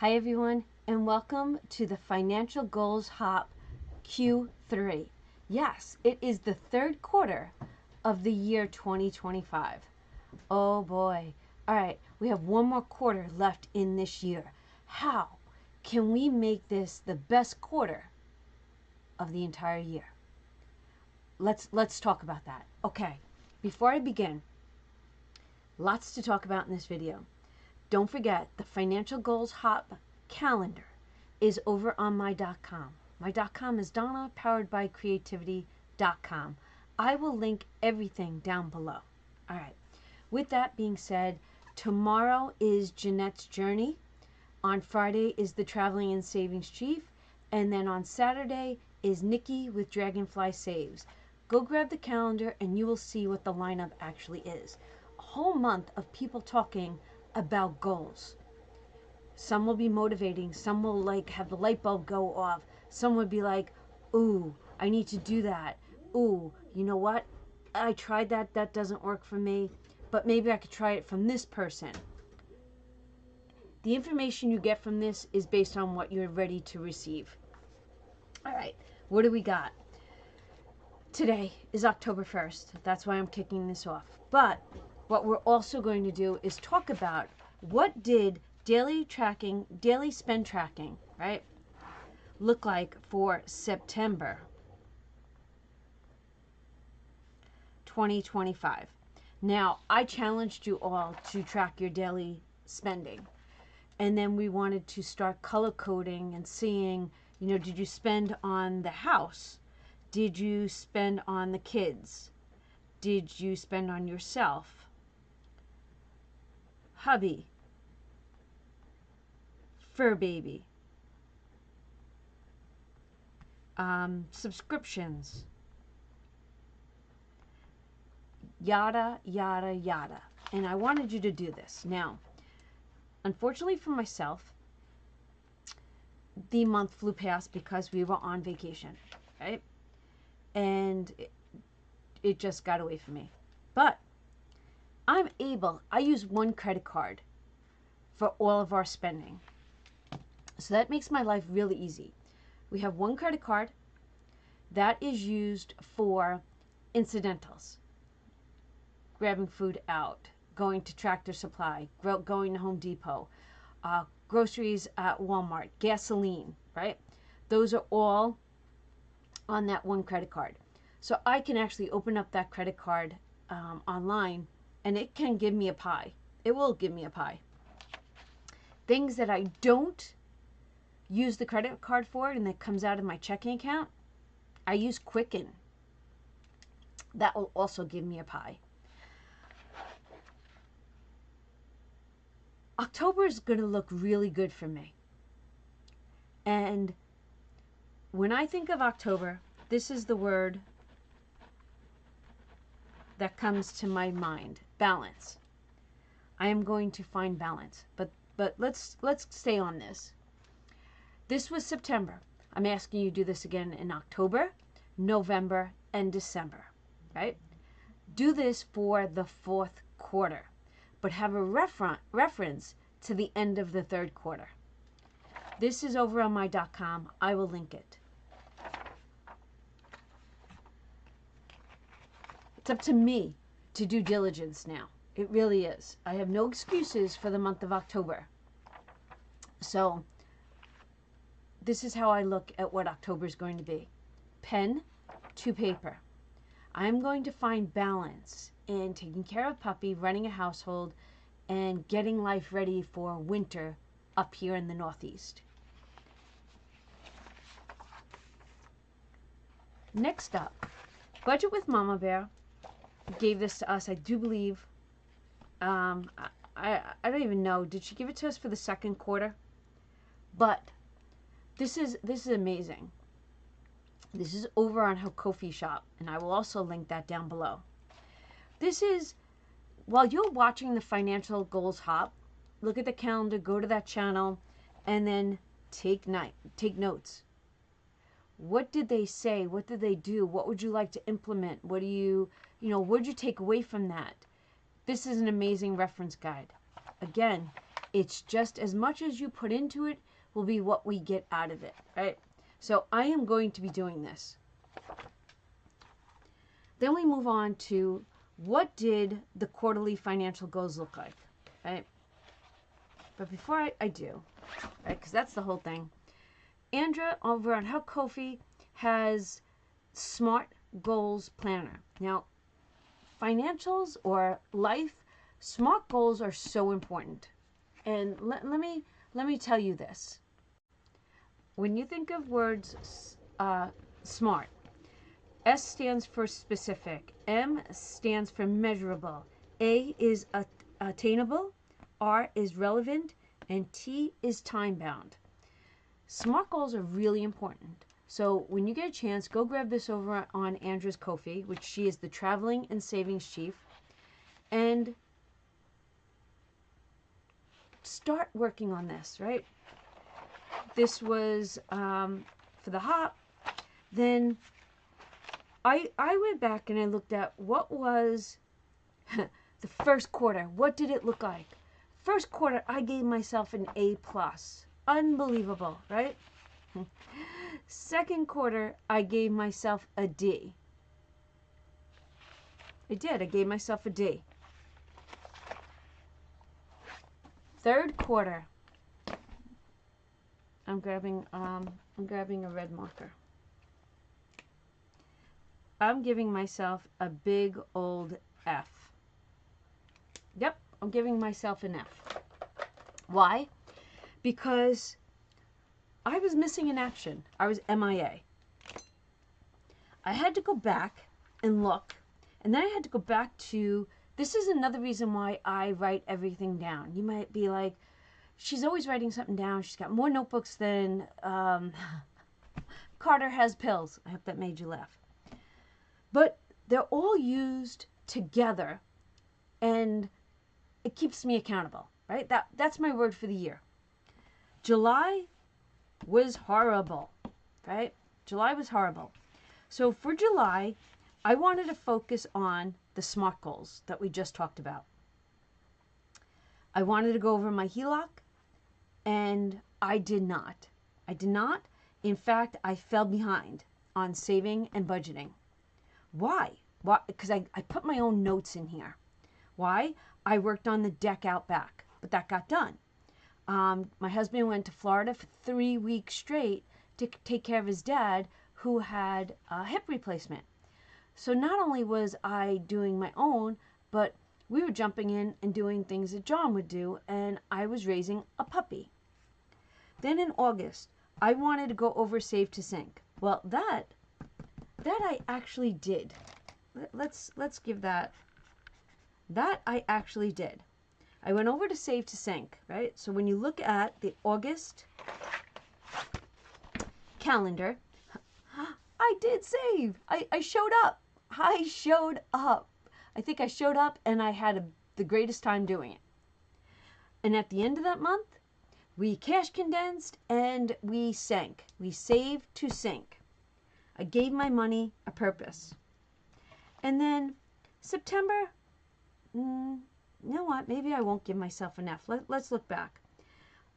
Hi everyone, and welcome to the Financial Goals Hop Q3. Yes, it is the third quarter of the year 2025. Oh boy. All right, we have one more quarter left in this year. How can we make this the best quarter of the entire year? Let's talk about that. Okay, before I begin, lots to talk about in this video. Don't forget, the Financial Goals Hop calendar is over on my .com. My .com is Donna, powered by creativity.com. I will link everything down below. All right. With that being said, tomorrow is Jeanette's journey. On Friday is the Traveling and Savings Chief. And then on Saturday is Nikki with Dragonfly Saves. Go grab the calendar and you will see what the lineup actually is. A whole month of people talking about goals. Some will be motivating, some will like have the light bulb go off, some would be like, ooh, I need to do that, ooh, you know what, I tried that doesn't work for me, but maybe I could try it from this person. The information you get from this is based on what you're ready to receive. All right, what do we got? Today is October 1st. That's why I'm kicking this off. But what we're also going to do is talk about what did daily spend tracking, right, look like for September 2025. Now, I challenged you all to track your daily spending. And then we wanted to start color coding and seeing, did you spend on the house? Did you spend on the kids? Did you spend on yourself? Hubby? Fur baby? Subscriptions? Yada, yada, yada. And I wanted you to do this. Now, unfortunately for myself, the month flew past because we were on vacation, right? And it just got away from me. But I use one credit card for all of our spending. So that makes my life really easy. We have one credit card that is used for incidentals. Grabbing food out, going to Tractor Supply, going to Home Depot, groceries at Walmart, gasoline, right? Those are all on that one credit card. So I can actually open up that credit card online and it can give me a pie. It will give me a pie. Things that I don't use the credit card for and that comes out of my checking account, I use Quicken. That will also give me a pie. October is going to look really good for me. And when I think of October, this is the word that comes to my mind: balance. I am going to find balance. But let's stay on this. This was September. I'm asking you to do this again in October, November, and December, right? Do this for the fourth quarter, but have a reference to the end of the third quarter. This is over on my .com. I will link it. It's up to me to do diligence now. It really is. I have no excuses for the month of October. So this is how I look at what October is going to be. Pen to paper. I'm going to find balance in taking care of puppy, running a household, and getting life ready for winter up here in the Northeast. Next up, Budget with Mama Bear gave this to us, I do believe. I don't even know. Did she give it to us for the second quarter? But this is amazing. This is over on her Ko-fi shop, and I will also link that down below. This is, while you're watching the Financial Goals Hop, look at the calendar, go to that channel, and then take notes. What did they say? What did they do? What would you like to implement? What do you what did you take away from that? This is an amazing reference guide. Again, It's just as much as you put into it will be what we get out of it, right? So I am going to be doing this. Then we move on to what did the quarterly financial goals look like, right? But before I do, right, because that's the whole thing, Andrea over on How Kofi has Smart Goals Planner. Now, financials or life, SMART goals are so important. And let me tell you this. When you think of words SMART, S stands for specific, M stands for measurable, A is attainable, R is relevant, and T is time bound. SMART goals are really important. So when you get a chance, go grab this over on Andrea's Ko-fi, which she is the traveling and savings chief, and start working on this, right? This was for the hop. Then I went back and I looked at what was the first quarter. What did it look like? First quarter, I gave myself an A+. Unbelievable, right? Second quarter, I gave myself a D. I did. I gave myself a D. Third quarter, I'm grabbing a red marker. I'm giving myself a big old F. Yep, I'm giving myself an F. Why? Because I was missing in action. I was MIA. I had to go back and look, and then I had to go back to, this is another reason why I write everything down. You might be like, she's always writing something down. She's got more notebooks than Carter has pills. I hope that made you laugh. But they're all used together, and it keeps me accountable, right? That's my word for the year. July was horrible, right? July was horrible. So for July, I wanted to focus on the SMART goals that we just talked about. I wanted to go over my HELOC, and I did not. I did not. In fact, I fell behind on saving and budgeting. Why? Why? Because I put my own notes in here. Why? I worked on the deck out back, but that got done. My husband went to Florida for 3 weeks straight to take care of his dad, who had a hip replacement. So not only was I doing my own, but we were jumping in and doing things that John would do, and I was raising a puppy. Then in August, I wanted to go over Save to Sync. Well, that I actually did. Let's give that. That I actually did. I went over to Save to Sync, right? So when you look at the August calendar, I did save. I showed up. I showed up. I think I showed up and I had the greatest time doing it. And at the end of that month, we cash condensed and we sank. We saved to sync. I gave my money a purpose. And then September, you know what? Maybe I won't give myself an F. Let's look back.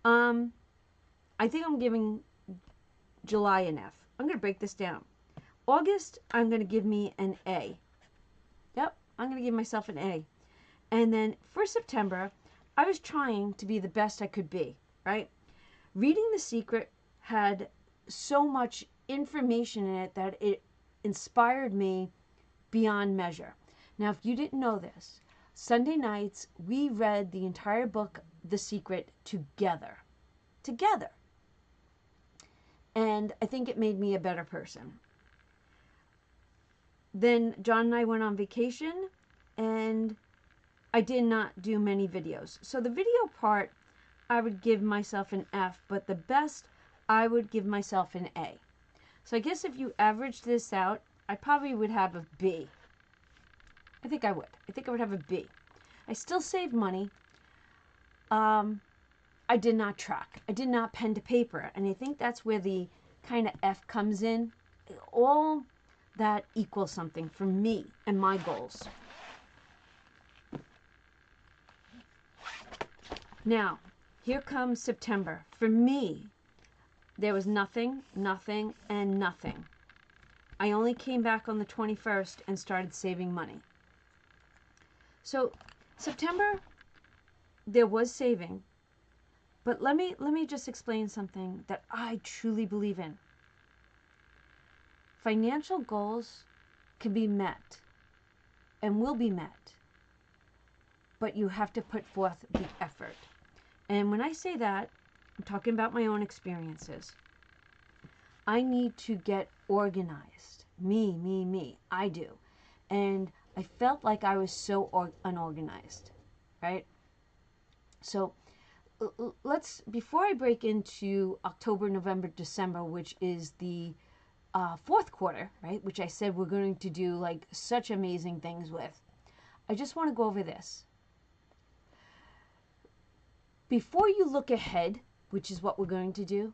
I think I'm giving July an F. I'm going to break this down. August, I'm going to give me an A. Yep, I'm going to give myself an A. And then for September, I was trying to be the best I could be, right? Reading The Secret had so much information in it that it inspired me beyond measure. Now, if you didn't know this, Sunday nights, we read the entire book, The Secret, together. Together. And I think it made me a better person. Then John and I went on vacation, and I did not do many videos. So the video part, I would give myself an F, but the best, I would give myself an A. So I guess if you average this out, I probably would have a B. I think I would. I think I would have a B. I still saved money. I did not track. I did not pen to paper. And I think that's where the kind of F comes in. All that equals something for me and my goals. Now, Here comes September. For me, there was nothing, nothing, and nothing. I only came back on the 21st and started saving money. So September, there was saving, but let me just explain something that I truly believe in. Financial goals can be met and will be met, but you have to put forth the effort. And when I say that, I'm talking about my own experiences. I need to get organized. Me. I do. And I felt like I was so unorganized, right? So before I break into October, November, December, which is the fourth quarter, right? Which I said we're going to do like such amazing things with. I just want to go over this. Before you look ahead, which is what we're going to do,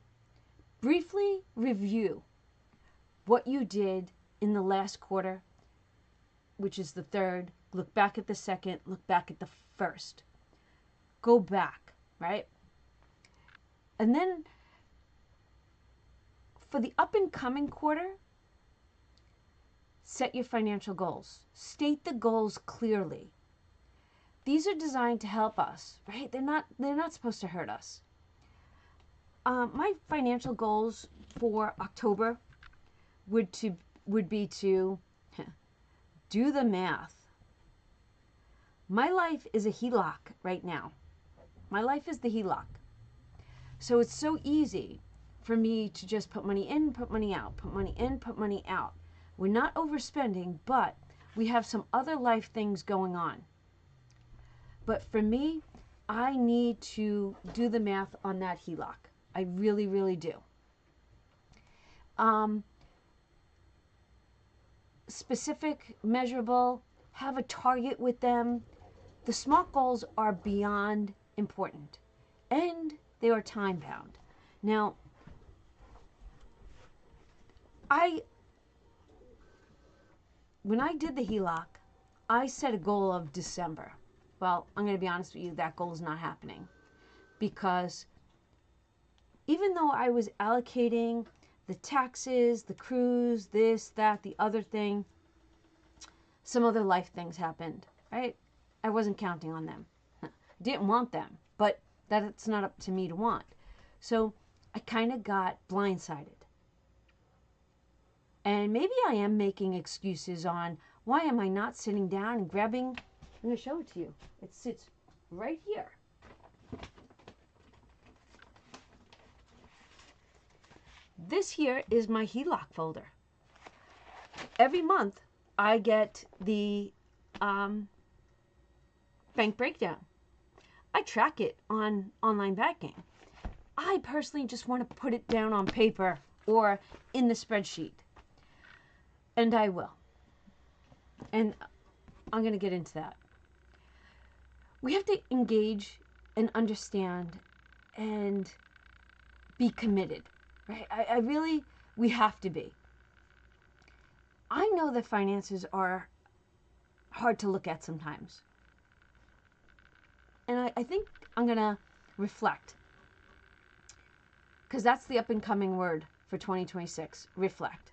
briefly review what you did in the last quarter, which is the third. Look back at the second, look back at the first. Go back, right? And then for the up and coming quarter, set your financial goals. State the goals clearly. These are designed to help us, right? They're not supposed to hurt us. My financial goals for October would be to do the math. My life is a HELOC right now. My life is the HELOC. So it's so easy for me to just put money in, put money out, put money in, put money out. We're not overspending, but we have some other life things going on. But for me, I need to do the math on that HELOC. I really, really do. Specific, measurable, have a target with them. The SMART goals are beyond important, and they are time bound. Now, when I did the HELOC, I set a goal of December. Well, I'm going to be honest with you, that goal is not happening, because even though I was allocating the taxes, the cruise, this, that, the other thing, some other life things happened, right? I wasn't counting on them. Didn't want them, but that's not up to me to want. So I kind of got blindsided. And maybe I am making excuses on why am I not sitting down and grabbing, I'm going to show it to you. It sits right here. This here is my HELOC folder. Every month I get the bank breakdown. I track it on online banking. I personally just want to put it down on paper or in the spreadsheet. And I will. And I'm going to get into that. We have to engage and understand and be committed, right? I really, we have to be. I know that finances are hard to look at sometimes. And I think I'm going to reflect, because that's the up and coming word for 2026, reflect.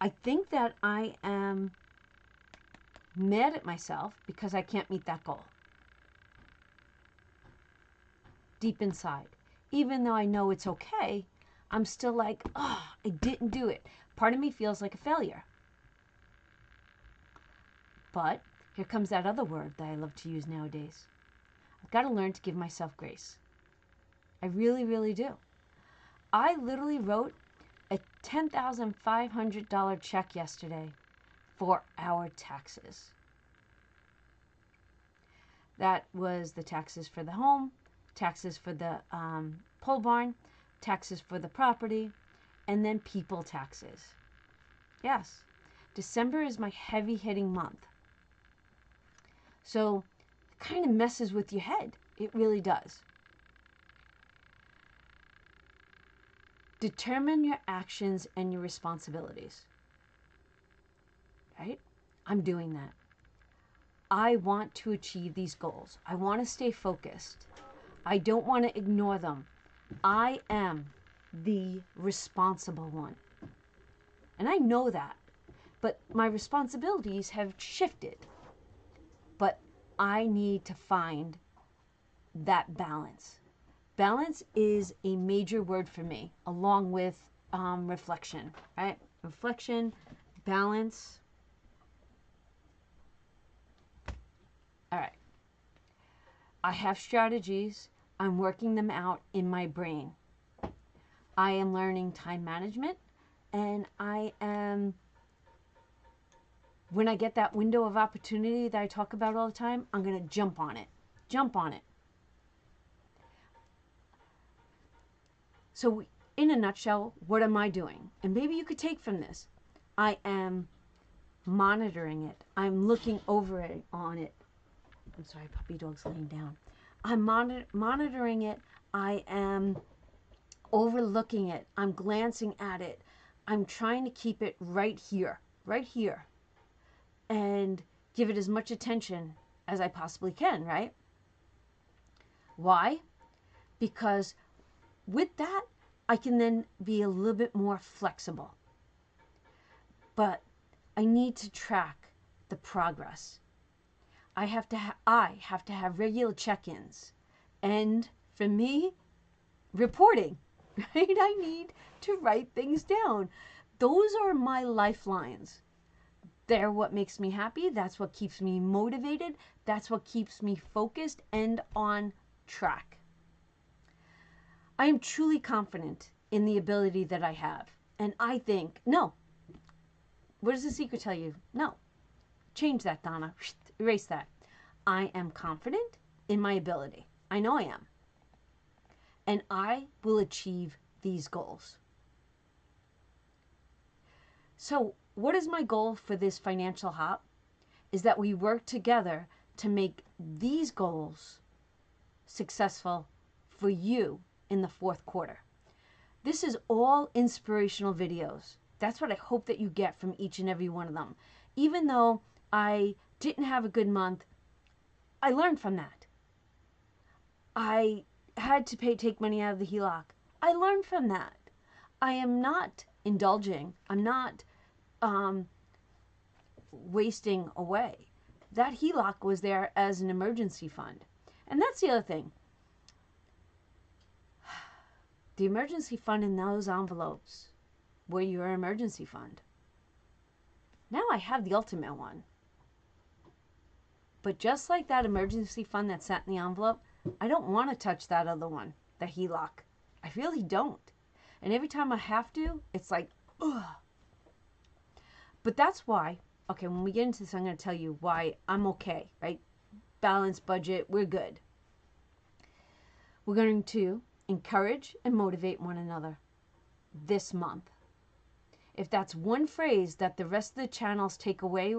I think that I am mad at myself because I can't meet that goal. Deep inside. Even though I know it's okay, I'm still like, oh, I didn't do it. Part of me feels like a failure. But here comes that other word that I love to use nowadays. I've got to learn to give myself grace. I really, really do. I literally wrote a $10,500 check yesterday for our taxes. That was the taxes for the home, taxes for the pole barn, taxes for the property, and then people taxes. Yes, December is my heavy-hitting month. So it kind of messes with your head. It really does. Determine your actions and your responsibilities. Right? I'm doing that. I want to achieve these goals. I want to stay focused. I don't want to ignore them. I am the responsible one. And I know that. But my responsibilities have shifted. But I need to find that balance. Balance is a major word for me, along with reflection, right? Reflection, balance. All right. I have strategies. I'm working them out in my brain. I am learning time management, and when I get that window of opportunity that I talk about all the time, I'm going to jump on it. Jump on it. So in a nutshell, what am I doing? And maybe you could take from this. I am monitoring it. I'm looking over it on it. I'm sorry, puppy dog's laying down. I'm monitoring it. I am overlooking it. I'm glancing at it. I'm trying to keep it right here, and give it as much attention as I possibly can, right? Why? Because with that, I can then be a little bit more flexible. But I need to track the progress. I have to have regular check-ins. And for me, reporting, right? I need to write things down. Those are my lifelines. They're what makes me happy. That's what keeps me motivated. That's what keeps me focused and on track. I am truly confident in the ability that I have. And I think, no. What does the secret tell you? No. Change that, Donna. Erase that. I am confident in my ability. I know I am. And I will achieve these goals. So, what is my goal for this financial hop? Is that we work together to make these goals successful for you in the fourth quarter. This is all inspirational videos. That's what I hope that you get from each and every one of them. Even though I didn't have a good month, I learned from that. I had to take money out of the HELOC. I learned from that. I am not indulging. I'm not wasting away. That HELOC was there as an emergency fund. And that's the other thing. The emergency fund in those envelopes were your emergency fund. Now I have the ultimate one. But just like that emergency fund that sat in the envelope, I don't want to touch that other one, the HELOC. I really don't. And every time I have to, it's like, ugh. But that's why, okay, when we get into this, I'm going to tell you why I'm okay, right? Balanced budget, we're good. We're going to encourage and motivate one another this month. If that's one phrase that the rest of the channels take away,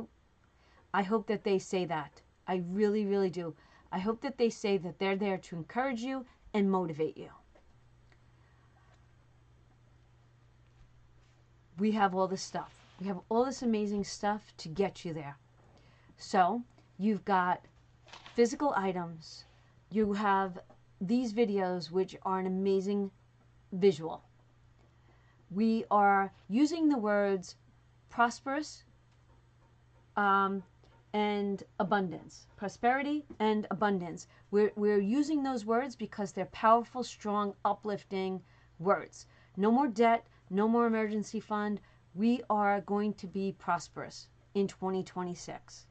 I hope that they say that. I really, really do. I hope that they say that they're there to encourage you and motivate you. We have all this stuff. We have all this amazing stuff to get you there. So you've got physical items. You have these videos, which are an amazing visual. We are using the words prosperous and abundance. Prosperity and abundance. We're using those words because they're powerful, strong, uplifting words. No more debt, no more emergency fund. We are going to be prosperous in 2026.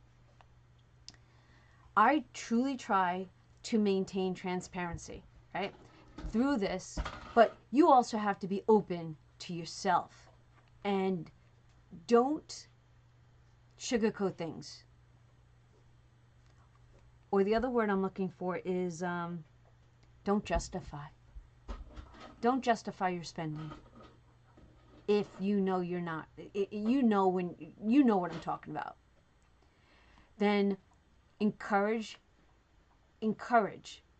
I truly try to maintain transparency, right, through this, but you also have to be open to yourself and don't sugarcoat things. Or the other word I'm looking for is don't justify. Don't justify your spending if you know you're not. You know what I'm talking about. Then encourage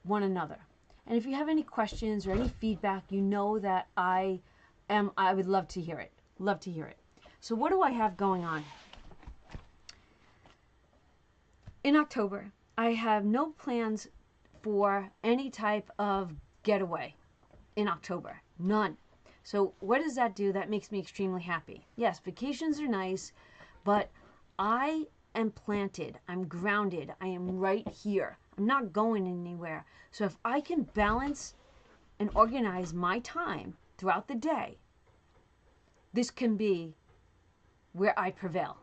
one another. And if you have any questions or any feedback, you know that I would love to hear it. Love to hear it. So what do I have going on? In October, I have no plans for any type of getaway in October. None. So what does that do? That makes me extremely happy. Yes, vacations are nice, but I am planted. I'm grounded. I am right here. I'm not going anywhere. So if I can balance and organize my time throughout the day, this can be where I prevail.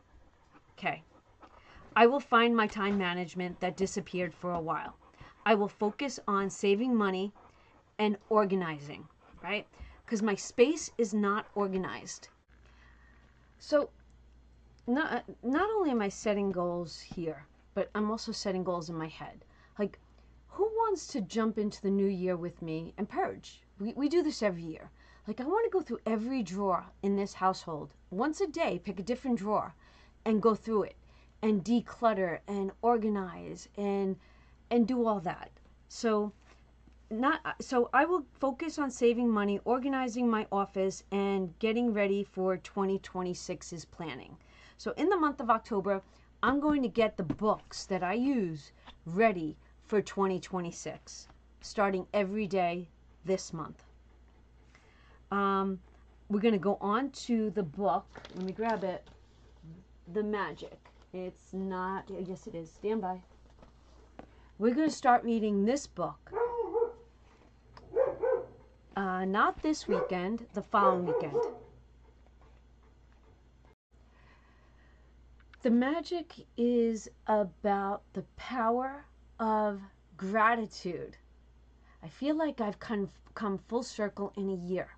Okay. I will find my time management that disappeared for a while. I will focus on saving money and organizing, right? Because my space is not organized. So not only am I setting goals here, but I'm also setting goals in my head. Like, who wants to jump into the new year with me and purge? We do this every year. Like, I want to go through every drawer in this household once a day, pick a different drawer and go through it and declutter and organize and do all that. So I will focus on saving money, organizing my office, and getting ready for 2026's planning. So in the month of October, I'm going to get the books that I use ready for 2026, starting every day this month. We're going to go on to the book. Let me grab it. The Magic. It's not, yes it is. Stand by. We're going to start reading this book. Not this weekend, the following weekend. The Magic is about the power of gratitude. I feel like I've come full circle in a year.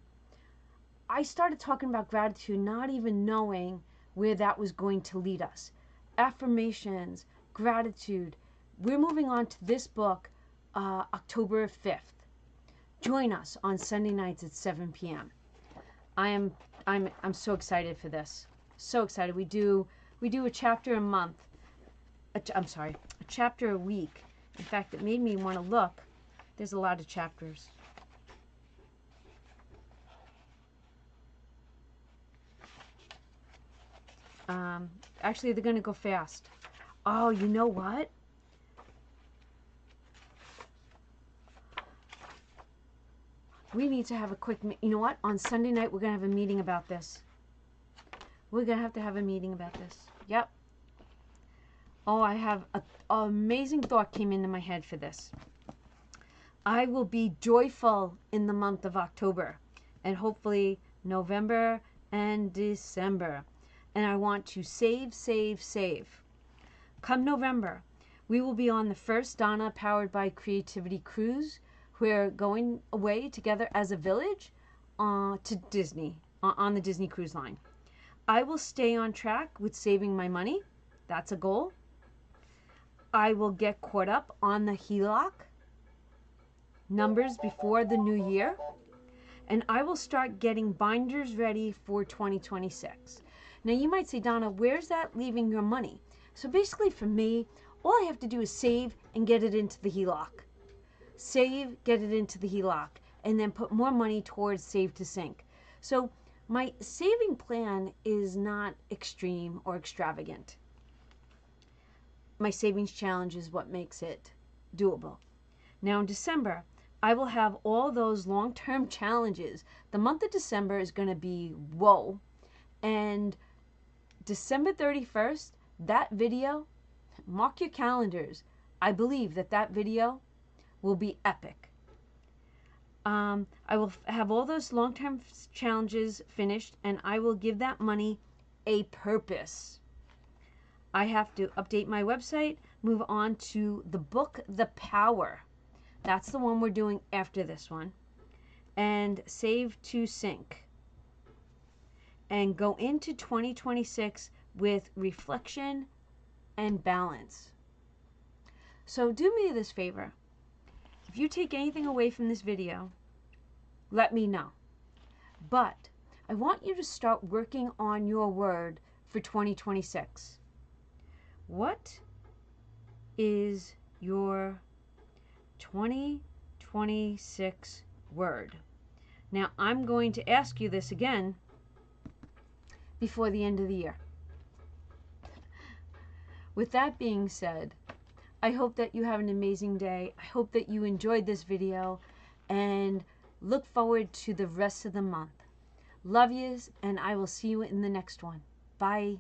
I started talking about gratitude not even knowing where that was going to lead us. Affirmations, gratitude. We're moving on to this book October 5th. Join us on Sunday nights at 7 p.m. I'm so excited for this. So excited. We do a chapter a month. A chapter a week. In fact, it made me want to look. There's a lot of chapters. Actually, they're going to go fast. Oh, you know what? We need to have a quick, you know what? On Sunday night, we're going to have a meeting about this. We're going to have a meeting about this. Yep. Oh, I have an amazing thought came into my head for this. I will be joyful in the month of October and hopefully November and December. And I want to save, save, save. Come November, we will be on the first Donna Powered by Creativity cruise. We're going away together as a village to Disney, on the Disney Cruise Line. I will stay on track with saving my money. That's a goal. I will get caught up on the HELOC numbers before the new year. And I will start getting binders ready for 2026. Now you might say, Donna, where's that leaving your money? So basically for me, all I have to do is save and get it into the HELOC. Save, get it into the HELOC, and then put more money towards Save to Sink. So my saving plan is not extreme or extravagant. My savings challenge is what makes it doable. Now in December, I will have all those long-term challenges. The month of December is going to be whoa. And December 31st, that video, mark your calendars. I believe that video will be epic. I will have all those long-term challenges finished, and I will give that money a purpose. I have to update my website, move on to the book, The Power. That's the one we're doing after this one. And Save to Sink. And go into 2026 with reflection and balance. So do me this favor. If you take anything away from this video, let me know. But I want you to start working on your word for 2026. What is your 2026 word? Now, I'm going to ask you this again before the end of the year. With that being said, I hope that you have an amazing day. I hope that you enjoyed this video and look forward to the rest of the month. Love yous, and I will see you in the next one. Bye.